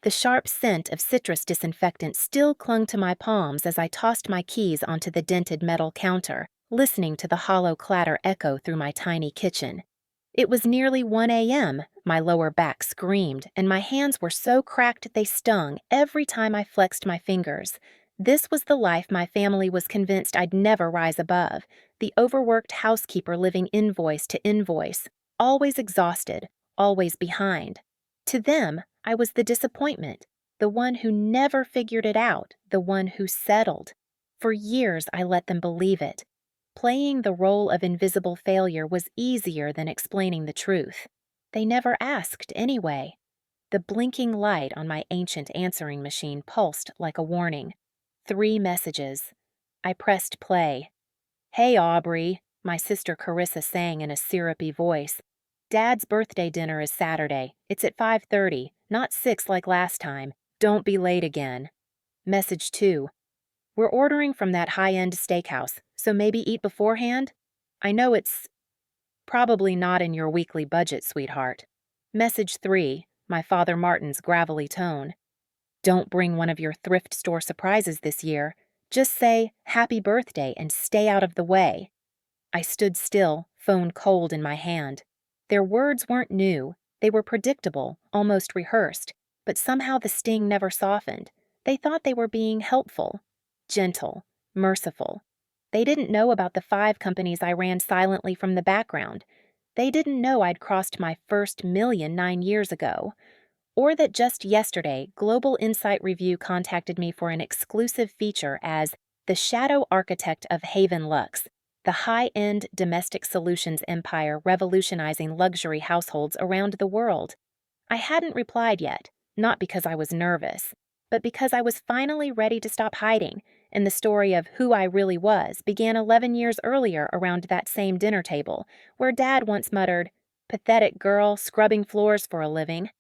The sharp scent of citrus disinfectant still clung to my palms as I tossed my keys onto the dented metal counter, listening to the hollow clatter echo through my tiny kitchen. It was nearly 1 a.m., my lower back screamed, and my hands were so cracked they stung every time I flexed my fingers. This was the life my family was convinced I'd never rise above, the overworked housekeeper living invoice to invoice, always exhausted, always behind. To them, I was the disappointment, the one who never figured it out, the one who settled. For years, I let them believe it. Playing the role of invisible failure was easier than explaining the truth. They never asked anyway. The blinking light on my ancient answering machine pulsed like a warning. 3 messages. I pressed play. "Hey, Aubrey," my sister Carissa sang in a syrupy voice. "Dad's birthday dinner is Saturday. It's at 5:30, not 6 like last time. Don't be late again." Message 2. "We're ordering from that high-end steakhouse, so maybe eat beforehand? I know it's probably not in your weekly budget, sweetheart." Message 3, my father Martin's gravelly tone. "Don't bring one of your thrift store surprises this year. Just say, 'Happy birthday,' and stay out of the way." I stood still, phone cold in my hand. Their words weren't new. They were predictable, almost rehearsed, but somehow the sting never softened. They thought they were being helpful, gentle, merciful. They didn't know about the 5 companies I ran silently from the background. They didn't know I'd crossed my first million 9 years ago. Or that just yesterday, Global Insight Review contacted me for an exclusive feature as the shadow architect of Haven Luxe, the high-end domestic solutions empire revolutionizing luxury households around the world. I hadn't replied yet, not because I was nervous, but because I was finally ready to stop hiding, and the story of who I really was began 11 years earlier around that same dinner table, where Dad once muttered, "Pathetic girl, scrubbing floors for a living."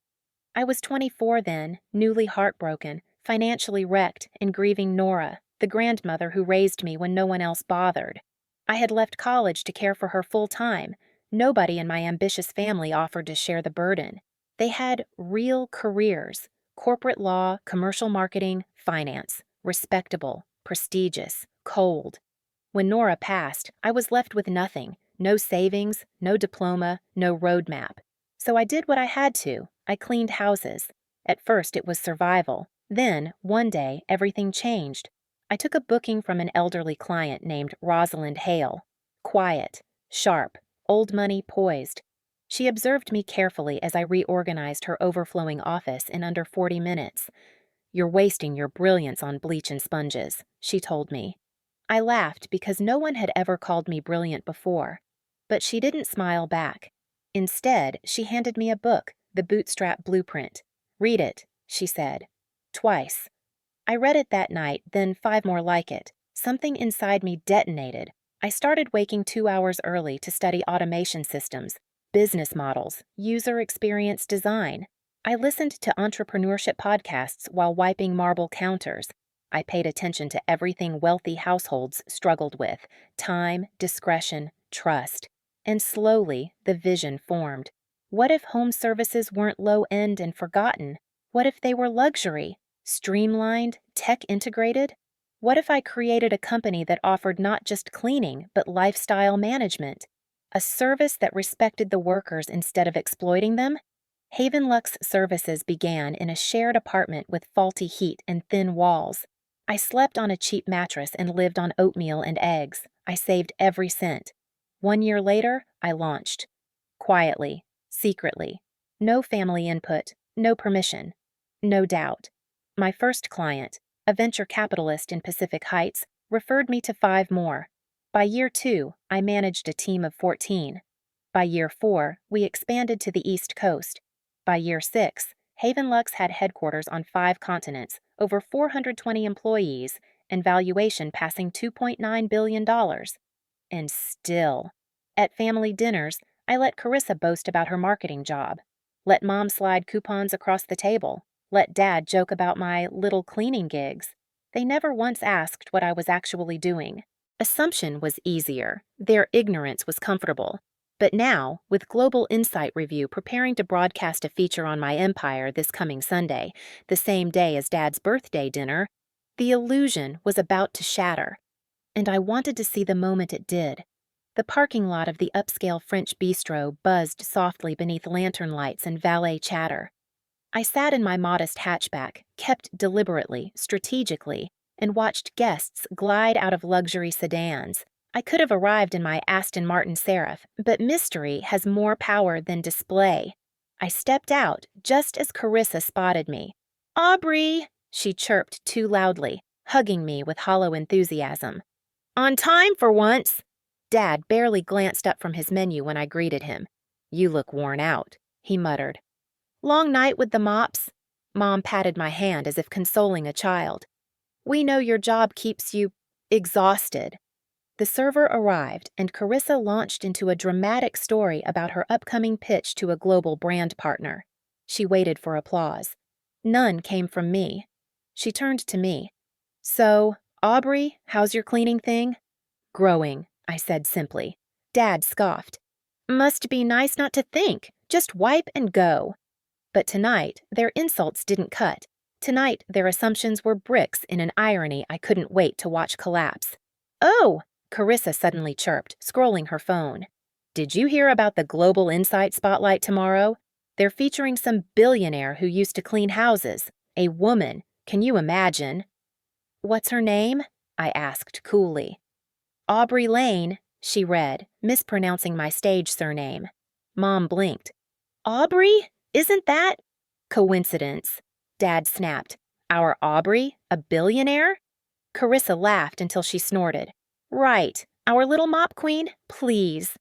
I was 24 then, newly heartbroken, financially wrecked, and grieving Nora, the grandmother who raised me when no one else bothered. I had left college to care for her full-time. Nobody in my ambitious family offered to share the burden. They had real careers: corporate law, commercial marketing, finance, respectable, prestigious, cold. When Nora passed, I was left with nothing: no savings, no diploma, no roadmap. So I did what I had to. I cleaned houses. At first it was survival. Then, one day, everything changed. I took a booking from an elderly client named Rosalind Hale. Quiet, sharp, old money poised. She observed me carefully as I reorganized her overflowing office in under 40 minutes. "You're wasting your brilliance on bleach and sponges," she told me. I laughed because no one had ever called me brilliant before. But she didn't smile back. Instead, she handed me a book, The Bootstrap Blueprint. "Read it," she said. Twice. I read it that night, then 5 more like it. Something inside me detonated. I started waking 2 hours early to study automation systems, business models, user experience design. I listened to entrepreneurship podcasts while wiping marble counters. I paid attention to everything wealthy households struggled with: time, discretion, trust. And slowly, the vision formed. What if home services weren't low-end and forgotten? What if they were luxury, streamlined, tech-integrated? What if I created a company that offered not just cleaning, but lifestyle management? A service that respected the workers instead of exploiting them? Haven Luxe Services began in a shared apartment with faulty heat and thin walls. I slept on a cheap mattress and lived on oatmeal and eggs. I saved every cent. 1 year later, I launched. Quietly, secretly. No family input, no permission, no doubt. My first client, a venture capitalist in Pacific Heights, referred me to 5 more. By year 2, I managed a team of 14. By year 4, we expanded to the East Coast. By year 6, Haven Luxe had headquarters on 5 continents, over 420 employees, and valuation passing $2.9 billion. And still, at family dinners, I let Carissa boast about her marketing job. Let Mom slide coupons across the table. Let Dad joke about my little cleaning gigs. They never once asked what I was actually doing. Assumption was easier. Their ignorance was comfortable. But now, with Global Insight Review preparing to broadcast a feature on my empire this coming Sunday, the same day as Dad's birthday dinner, the illusion was about to shatter. And I wanted to see the moment it did. The parking lot of the upscale French bistro buzzed softly beneath lantern lights and valet chatter. I sat in my modest hatchback, kept deliberately, strategically, and watched guests glide out of luxury sedans. I could have arrived in my Aston Martin Seraph, but mystery has more power than display. I stepped out just as Carissa spotted me. "Aubrey!" she chirped too loudly, hugging me with hollow enthusiasm. "On time for once!" Dad barely glanced up from his menu when I greeted him. "You look worn out," he muttered. "Long night with the mops?" Mom patted my hand as if consoling a child. "We know your job keeps you exhausted." The server arrived, and Carissa launched into a dramatic story about her upcoming pitch to a global brand partner. She waited for applause. None came from me. She turned to me. "So, Aubrey, how's your cleaning thing?" "Growing," I said simply. Dad scoffed. "Must be nice not to think. Just wipe and go." But tonight, their insults didn't cut. Tonight, their assumptions were bricks in an irony I couldn't wait to watch collapse. "Oh!" Carissa suddenly chirped, scrolling her phone. "Did you hear about the Global Insight Spotlight tomorrow? They're featuring some billionaire who used to clean houses. A woman. Can you imagine?" "What's her name?" I asked coolly. "Aubrey Lane," she read, mispronouncing my stage surname. Mom blinked. "Aubrey? Isn't that—" "Coincidence," Dad snapped. "Our Aubrey? A billionaire?" Carissa laughed until she snorted. "Right. Our little mop queen? Please."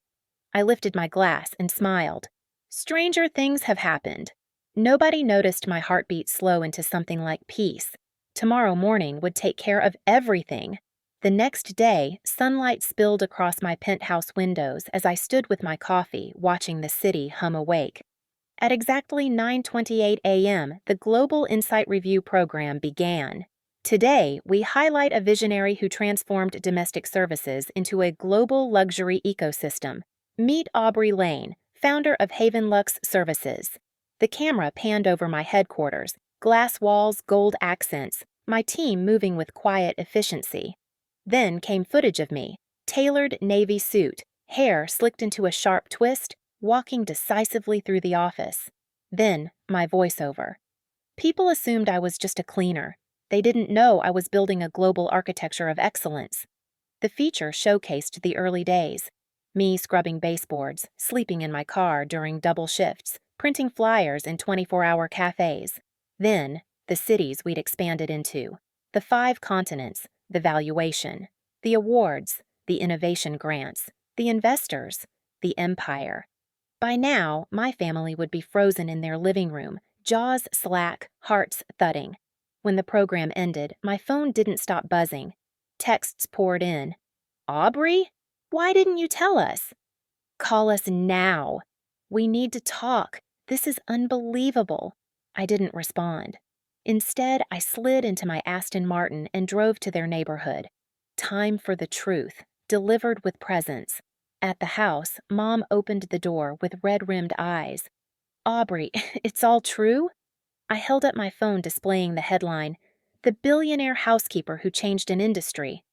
I lifted my glass and smiled. Stranger things have happened. Nobody noticed my heartbeat slow into something like peace. Tomorrow morning would take care of everything. The next day, sunlight spilled across my penthouse windows as I stood with my coffee, watching the city hum awake. At exactly 9:28 a.m., the Global Insight Review program began. Today, we highlight a visionary who transformed domestic services into a global luxury ecosystem. Meet Aubrey Lane, founder of Haven Lux Services. The camera panned over my headquarters, glass walls, gold accents, my team moving with quiet efficiency. Then came footage of me, tailored navy suit, hair slicked into a sharp twist, walking decisively through the office. Then, my voiceover. People assumed I was just a cleaner. They didn't know I was building a global architecture of excellence. The feature showcased the early days. Me scrubbing baseboards, sleeping in my car during double shifts, printing flyers in 24-hour cafes. Then, the cities we'd expanded into. The 5 continents, the valuation, the awards, the innovation grants, the investors, the empire. By now, my family would be frozen in their living room, jaws slack, hearts thudding. When the program ended, my phone didn't stop buzzing. Texts poured in. "Aubrey? Why didn't you tell us?" "Call us now. We need to talk. This is unbelievable." I didn't respond. Instead, I slid into my Aston Martin and drove to their neighborhood. Time for the truth, delivered with presence. At the house, Mom opened the door with red-rimmed eyes. "Aubrey, it's all true?" I held up my phone displaying the headline, "The Billionaire Housekeeper Who Changed an Industry."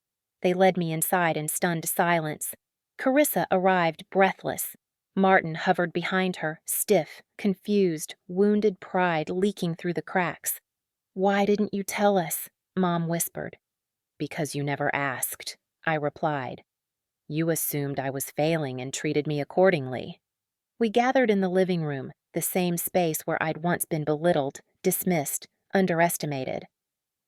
They led me inside in stunned silence. Carissa arrived breathless. Martin hovered behind her, stiff, confused, wounded pride leaking through the cracks. "Why didn't you tell us?" Mom whispered. "Because you never asked," I replied. "You assumed I was failing and treated me accordingly." We gathered in the living room, the same space where I'd once been belittled, dismissed, underestimated.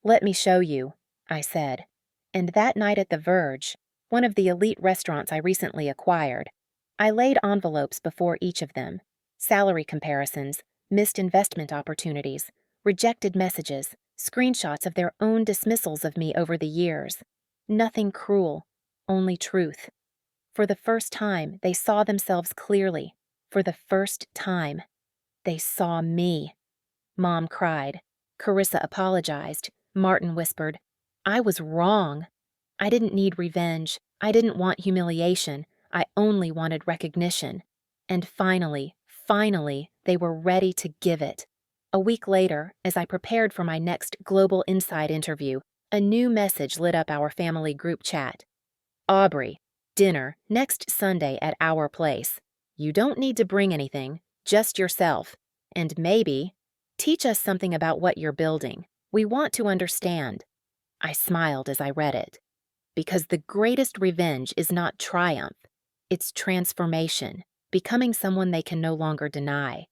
"Let me show you," I said. And that night at the Verge, one of the elite restaurants I recently acquired, I laid envelopes before each of them. Salary comparisons, missed investment opportunities, rejected messages, screenshots of their own dismissals of me over the years. Nothing cruel, only truth. For the first time, they saw themselves clearly. For the first time, they saw me. Mom cried. Carissa apologized. Martin whispered, "I was wrong. I didn't need revenge. I didn't want humiliation. I only wanted recognition." And finally, they were ready to give it. A week later, as I prepared for my next Global Insight interview, a new message lit up our family group chat. Aubrey, dinner next Sunday at our place. You don't need to bring anything, just yourself. And maybe teach us something about what you're building. We want to understand. I smiled as I read it. Because the greatest revenge is not triumph, it's transformation, becoming someone they can no longer deny.